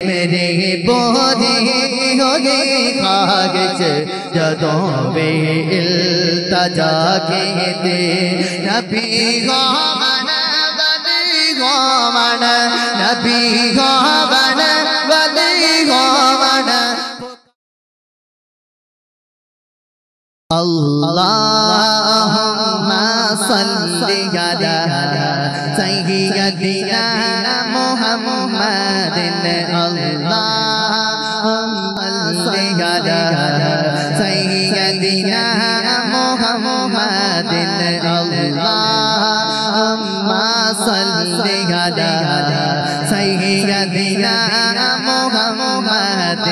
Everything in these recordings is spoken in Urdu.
میری بودی ہوگی خواہش جدوں بے التجا کیتے نبی غامن ولی غامن نبی غامن ولی غامن اللہم صلی علی سیدنا محمد اللہم صلی علی سیدنا محمد اللہم صلی علی سیدنا محمد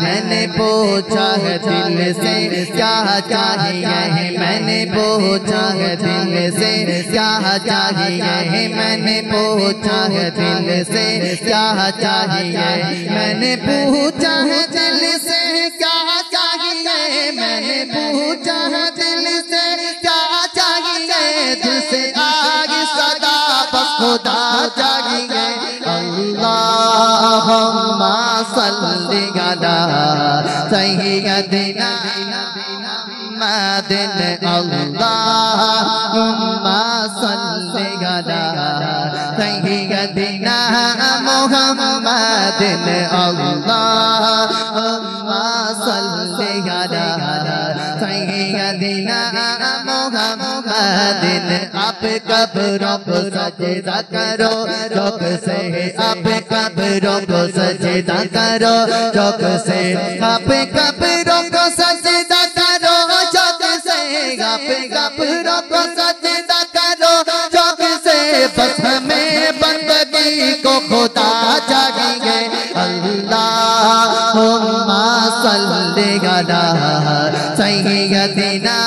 میں نے پوچھا ہے دل سے کیا چاہیے میں نے پوچھا ہے دل سے کیا چاہیے میں نے پوچھا ہے دل سے کیا چاہیے میں نے پوچھا ہے دل سے کیا چاہیے میں نے پوچھا ہے دل سے کیا چاہیے دل سے آگ صدا بس خدا چاہیے اللہم صلی علی سیدنا محمد اللہم صلی علی سیدنا محمد اللہم صلی علی سیدنا محمد اب قبروں کو سجدہ کرو چوک سے اب قبروں کو سجدہ کرو چوک سے اب قبروں کو سجدہ کرو چوک سے اب قبروں کو سجدہ کرو چوک سے بس ہمیں بندگی کو خدا چاہیے اللہم صلی علی سیدنا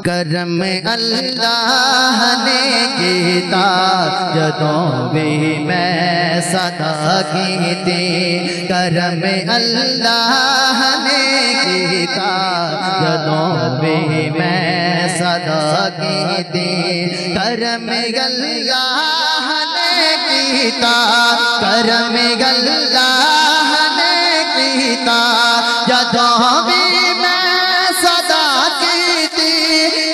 کرم اللہ نے کیتا جدوں بھی میں صدا کیتی کرم اللہ نے کیتا جدوں بھی میں صدا کیتی کرم اللہ نے کیتا کرم اللہ نے کیتا جدوں بھی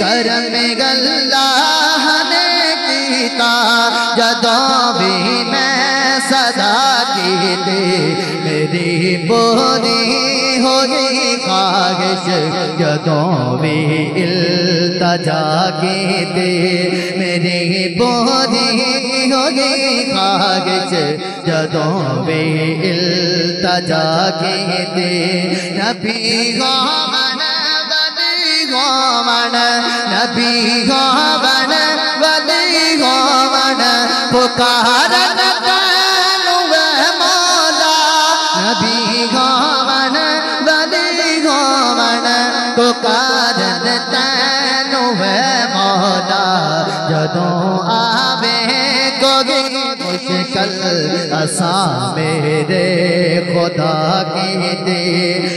کرم اللہ نے کیتا جدوں بھی میں صدا کیتی میری پوری ہوگی خواہش جدوں بھی التجا کیتی میری پوری ہوگی خواہش جدوں بھی التجا کیتی نبی غامن غامن نبی غامن ولی غامن پکارن تینو اے مولا نبی غامن ولی غامن پکارن تینو اے مولا جدوں آوے کوئی مشکل اساں میرے خدا کیتے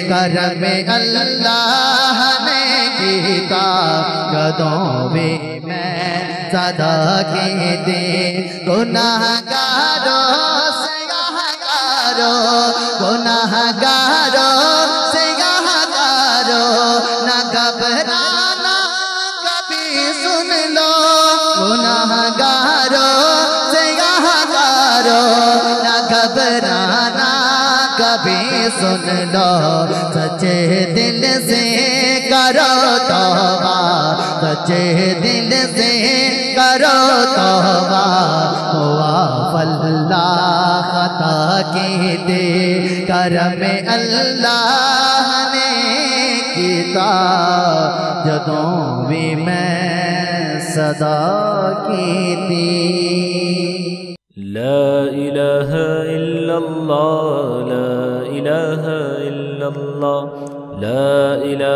کرم اللہ نے کیتا جدوں بھی میں صدا کیتی گناہگاروں سیاہگاروں گناہگاروں سیاہگاروں نہ گھبرانا کبھی سن لو گناہگاروں سیاہگاروں نہ گھبرانا کبھی سن لو سچے دل سے کرو توبہ سچے دل سے کرو توبہ معاف اللہ خطا کیتے کرم اللہ نے کیتا جدوں بھی میں صدا کیتی لا الہ الا اللہ لا الہ الا اللہ لا الہ